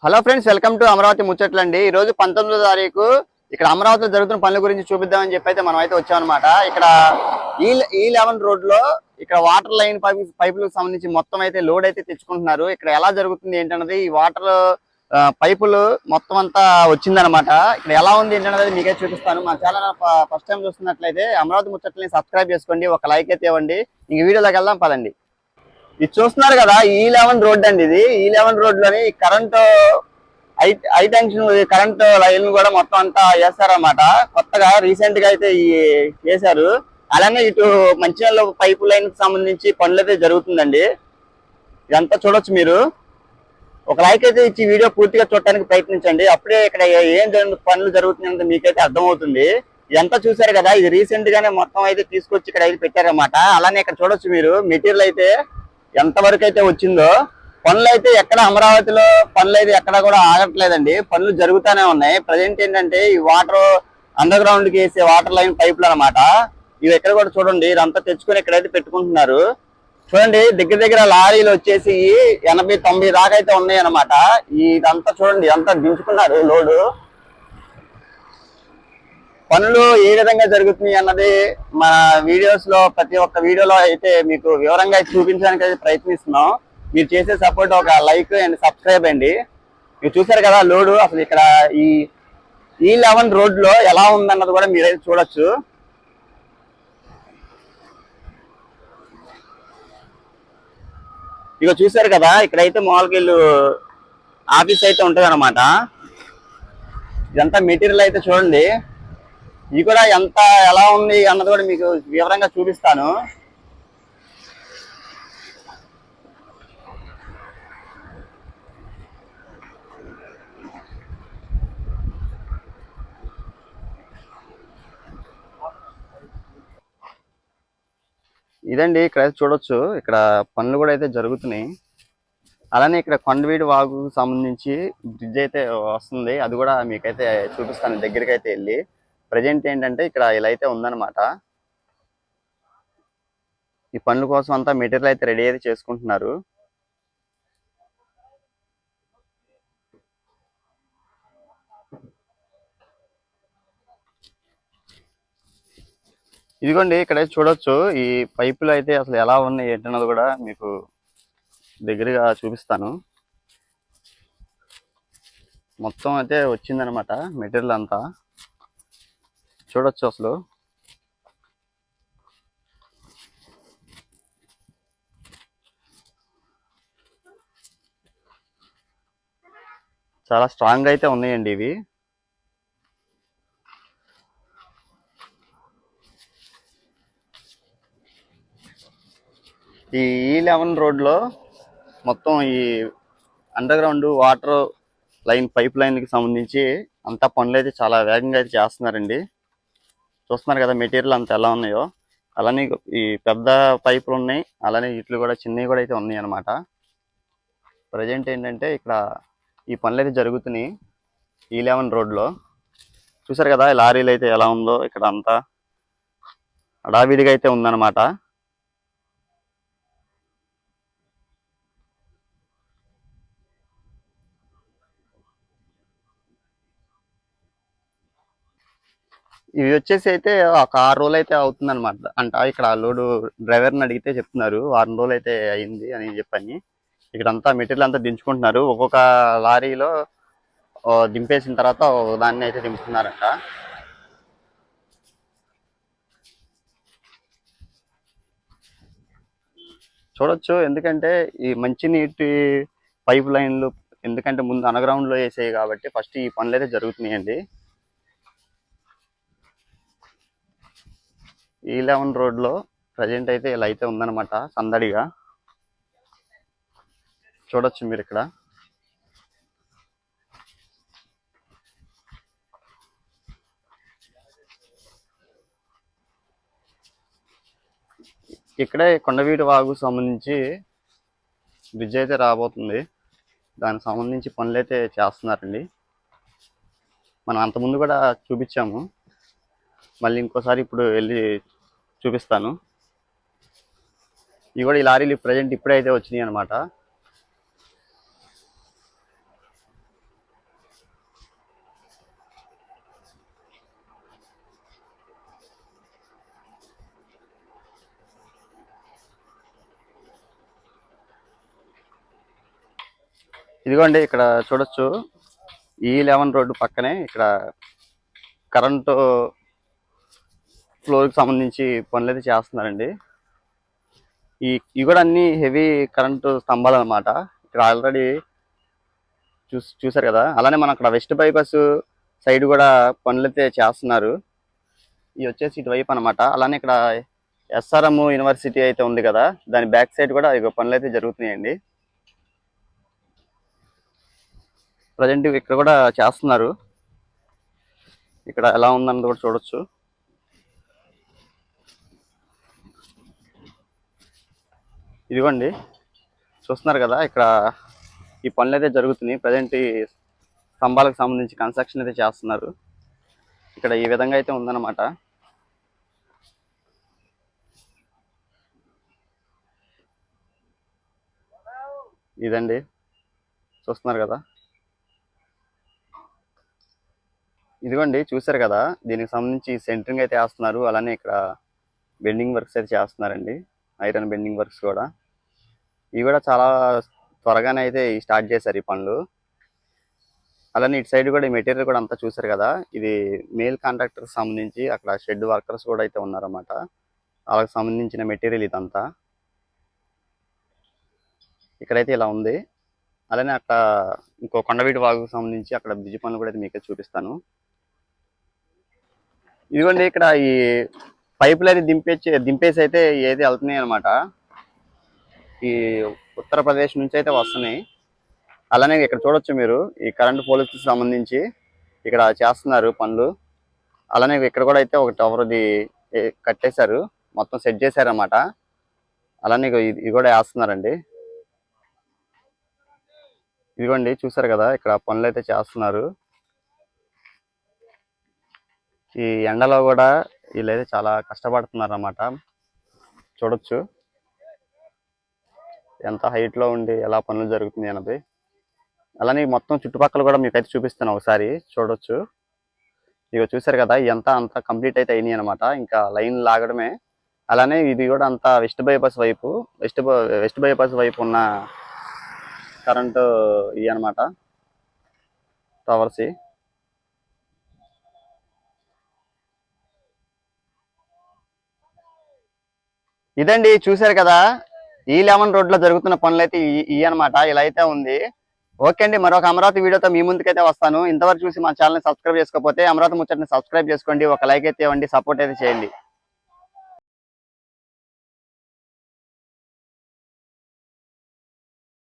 Hello friends, welcome to Amaravati ముచ్చట్లండి. ఈ రోజు 19వ తారీఖు ఇక్కడ అమరావతిలో జరుగుతున్న పనుల గురించి చూపిద్దామని చెప్పి అయితే మనం అయితే వచ్చామన్నమాట. ఇక్కడ ఈ11 రోడ్ లో ఇక్కడ వాటర్ లైన్ పైపులకు సంబంధించి మొత్తం అయితే లోడ్ అయితే తెచ్చుకుంటున్నారు. ఇక్కడ ఎలా జరుగుతుంది ఏంటన్నది ఈ వాటర్ పైపులు మొత్తం అంతా వచ్చిందనమాట. ఇక్కడ ఎలా ఉంది ఏంటన్నది మీకే చూపిస్తాను. మా ఛానల్ ఫస్ట్ టైం చూస్తున్నట్లయితే అమరావతి ముచ్చట్లని సబ్స్క్రైబ్ చేసుకోండి, ఒక లైక్ అయితే ఇవ్వండి. ఇంక వీడియోలోకి వెళ్దాం పదండి. ఇది చూస్తున్నారు కదా, ఈ11 రోడ్ అండి. ఇది ఈ11 రోడ్ లోని current high tension current line కూడా మొత్తం అంతా వేస్తారన్నమాట. కొత్తగా రీసెంట్ గా అయితే చేశారు. అలానే ఇటు మంచిర్యాల పైపు లైన్ కి సంబంధించి పనులు అయితే జరుగుతుందండి. ఇదంతా చూడొచ్చు మీరు. ఒక లైక్ అయితే ఇచ్చి వీడియో పూర్తిగా చూడటానికి ప్రయత్నించండి. అప్పుడే ఇక్కడ ఏం పనులు జరుగుతున్నాయో మీకైతే అర్థమవుతుంది. ఇదంతా చూసారు కదా, ఇది రీసెంట్ గానే మొత్తం అయితే తీసుకొచ్చి ఇక్కడ అయితే పెట్టారన్నమాట. అలానే ఇక్కడ చూడొచ్చు మీరు మెటీరియల్ అయితే ఎంత వరకు అయితే వచ్చిందో. పనులు అయితే ఎక్కడ అమరావతిలో పనులు అయితే ఎక్కడ కూడా ఆగట్లేదండి, పనులు జరుగుతూనే ఉన్నాయి. ప్రజెంట్ ఏంటంటే ఈ వాటర్ అండర్ గ్రౌండ్ కి వేసే వాటర్ లైన్ పైపులు అనమాట. ఇవి ఎక్కడ కూడా చూడండి, ఇదంతా తెచ్చుకొని ఇక్కడైతే పెట్టుకుంటున్నారు. చూడండి, దగ్గర దగ్గర లారీలు వచ్చేసి 80-90 దాకా అయితే ఉన్నాయి అనమాట. ఇదంతా చూడండి, అంతా దించుకున్నారు లోడు. పనులు ఏ విధంగా జరుగుతున్నాయి అన్నది మన వీడియోస్ లో ప్రతి ఒక్క వీడియోలో అయితే మీకు వివరంగా చూపించడానికి అయితే ప్రయత్నిస్తున్నాం. మీరు చేసే సపోర్ట్ ఒక లైక్ అండ్ సబ్స్క్రైబ్ అండి. మీరు చూసారు కదా లోడు. అసలు ఇక్కడ ఈ11 రోడ్ లో ఎలా ఉందన్నది కూడా మీరైతే చూడొచ్చు. ఇక చూసారు కదా, ఇక్కడైతే మామూలుగా ఆఫీస్ అయితే ఉంటది అనమాట. ఇదంతా మెటీరియల్ అయితే చూడండి. ఇది కూడా ఎంత ఎలా ఉంది అన్నది కూడా మీకు వివరంగా చూపిస్తాను. ఇదండి, ఇక్కడ చూడొచ్చు. ఇక్కడ పనులు కూడా అయితే జరుగుతున్నాయి. అలానే ఇక్కడ కొండవీడి వాగు సంబంధించి బ్రిడ్జ్ అయితే వస్తుంది. అది కూడా మీకైతే చూపిస్తాను దగ్గరికి అయితే వెళ్ళి. ప్రజెంట్ ఏంటంటే ఇక్కడ ఇలా అయితే ఉందన్నమాట. ఈ పనుల కోసం అంతా మెటీరియల్ అయితే రెడీ అయితే చేసుకుంటున్నారు. ఇదిగోండి, ఇక్కడ చూడొచ్చు. ఈ పైపులు అయితే అసలు ఎలా ఉన్నాయి ఏంటన్నది కూడా మీకు దగ్గరగా చూపిస్తాను. మొత్తం అయితే వచ్చిందనమాట మెటీరియల్ అంతా. చూడొచ్చు అసలు. చాలా స్ట్రాంగ్ అయితే ఉన్నాయండి ఇవి. ఈ ఈ11 రోడ్ లో మొత్తం ఈ under ground water line pipe line కి సంబంధించి అంతా పనులు అయితే చాలా వేగంగా అయితే చేస్తున్నారండి. చూస్తున్నారు కదా మెటీరియల్ అంతా ఎలా ఉన్నాయో. అలానే ఈ పెద్ద పైపులు ఉన్నాయి, అలానే ఇట్లు కూడా చిన్నవి కూడా అయితే ఉన్నాయి అనమాట. ప్రజెంట్ ఏంటంటే ఇక్కడ ఈ పనులు అయితే జరుగుతున్నాయి ఈ11 రోడ్ లో. చూసారు కదా లారీలు అయితే ఎలా ఉందో. ఇక్కడ అంతా హడావిడిగా అయితే ఉందన్నమాట. ఇవి వచ్చేసి అయితే ఒక 6 రోజులు అయితే అవుతుంది అనమాట. ఇక్కడ లోడు డ్రైవర్ని అడిగితే చెప్తున్నారు 6 రోజులు అయితే అయింది అని చెప్పని. ఇక్కడ అంతా మెటీరియల్ అంతా దించుకుంటున్నారు. ఒక్కొక్క లారీలో దింపేసిన తర్వాత దాన్ని అయితే దింపుతున్నారంట. చూడొచ్చు. ఎందుకంటే ఈ మంచినీటి పైప్ లైన్లు ఎందుకంటే ముందు అండర్గ్రౌండ్ లో వేసాయి కాబట్టి ఫస్ట్ ఈ పనులు అయితే జరుగుతున్నాయండి. ఈ11 రోడ్ లో ప్రజెంట్ అయితే ఇలా అయితే ఉందన్నమాట సందడిగా. చూడొచ్చు మీరు ఇక్కడ. ఇక్కడే కొండవీటి వాగు సంబంధించి బ్రిడ్జ్ అయితే రాబోతుంది. దానికి సంబంధించి పనులు అయితే చేస్తున్నారండి. మనం అంతకుముందు కూడా చూపించాము, మళ్ళీ ఇంకోసారి ఇప్పుడు వెళ్ళి చూపిస్తాను. ఇవి కూడా ఈ లారీలు ప్రజెంట్ ఇప్పుడైతే వచ్చినాయి అనమాట. ఇదిగోండి ఇక్కడ చూడొచ్చు E11 రోడ్డు పక్కనే ఇక్కడ కరెంటు ఫ్లోర్కి సంబంధించి పనులు అయితే చేస్తున్నారండి. ఇవి కూడా అన్ని హెవీ కరెంటు స్తంభాలు అనమాట. ఇక్కడ ఆల్రెడీ చూసారు కదా. అలానే మనం అక్కడ వెస్ట్ బైపాస్ సైడ్ కూడా పనులు అయితే చేస్తున్నారు. ఇవి వచ్చేసి ఇటువైపు అనమాట. అలానే ఇక్కడ SRM యూనివర్సిటీ అయితే ఉంది కదా, దాని బ్యాక్ సైడ్ కూడా ఇక పనులు అయితే జరుగుతున్నాయండి. ప్రజెంట్ ఇక్కడ కూడా చేస్తున్నారు. ఇక్కడ ఎలా ఉందన్నది కూడా చూడొచ్చు. ఇదిగోండి చూస్తున్నారు కదా, ఇక్కడ ఈ పనులు అయితే జరుగుతున్నాయి. ప్రజెంట్ ఈ స్తంభాలకు సంబంధించి కన్స్ట్రక్షన్ అయితే చేస్తున్నారు. ఇక్కడ ఈ విధంగా అయితే ఉందన్నమాట. ఇదండి చూస్తున్నారు కదా. ఇదిగోండి చూసారు కదా, దీనికి సంబంధించి సెంటరింగ్ అయితే వేస్తున్నారు. అలానే ఇక్కడ బెండింగ్ వర్క్స్ అయితే చేస్తున్నారండి, ఐరన్ బెండింగ్ వర్క్స్ కూడా. ఇవి కూడా చాలా త్వరగానే అయితే స్టార్ట్ చేశారు ఈ పనులు. అలానే ఇటు సైడ్ కూడా ఈ మెటీరియల్ కూడా అంతా చూసారు కదా, ఇది మేల్ కాంట్రాక్టర్ సంబంధించి అక్కడ షెడ్ వర్కర్స్ కూడా అయితే ఉన్నారన్నమాట. వాళ్ళకి సంబంధించిన మెటీరియల్ ఇదంతా ఇక్కడైతే ఇలా ఉంది. అలానే అక్కడ ఇంకో కొండవీటి వాగుకు సంబంధించి అక్కడ బ్రిడ్జ్ పనులు కూడా అయితే మీకు చూపిస్తాను. ఇదిగోండి ఇక్కడ ఈ పైపులు అయితే దింపేసి అయితే ఏది వెళ్తున్నాయి అనమాట. ఈ ఉత్తరప్రదేశ్ నుంచి అయితే వస్తున్నాయి. అలానే ఇక్కడ చూడొచ్చు మీరు, ఈ కరెంట్ పోల్కి సంబంధించి ఇక్కడ చేస్తున్నారు పనులు. అలానే ఇక్కడ కూడా అయితే ఒక టవర్ది కట్టేశారు, మొత్తం సెట్ చేశారు అన్నమాట. అలానే ఇది కూడా వేస్తున్నారండి. ఇదిగోండి చూసారు కదా, ఇక్కడ పనులు అయితే చేస్తున్నారు. ఈ ఎండలో కూడా వీళ్ళైతే చాలా కష్టపడుతున్నారు అన్నమాట. చూడొచ్చు ఎంత హైట్ లో ఉండి ఎలా పనులు జరుగుతుంది అన్నది. అలానే మొత్తం చుట్టుపక్కల కూడా మీకు అయితే చూపిస్తాను, ఒకసారి చూడొచ్చు. ఇక చూసారు కదా, ఇదంతా అంతా కంప్లీట్ అయితే అయినాయి అనమాట. ఇంకా లైన్ లాగడమే. అలానే ఇది కూడా అంతా వెస్ట్ బైపాస్ వైపు ఉన్న కరెంటు ఇవి అనమాట, టవర్స్. ఇదండి చూసారు కదా, E11 రోడ్లో జరుగుతున్న పనులు అయితే ఇవి అనమాట. ఇలా అయితే ఉంది. ఓకే అండి, మరొక అమరావతి వీడియోతో మీ ముందుకైతే వస్తాను. ఇంతవరకు చూసి మా ఛానల్ని సబ్స్క్రైబ్ చేసుకోకపోతే అమరావతి ముచ్చట్ని సబ్స్క్రైబ్ చేసుకోండి, ఒక లైక్ అయితే ఇవ్వండి, సపోర్ట్ అయితే చేయండి.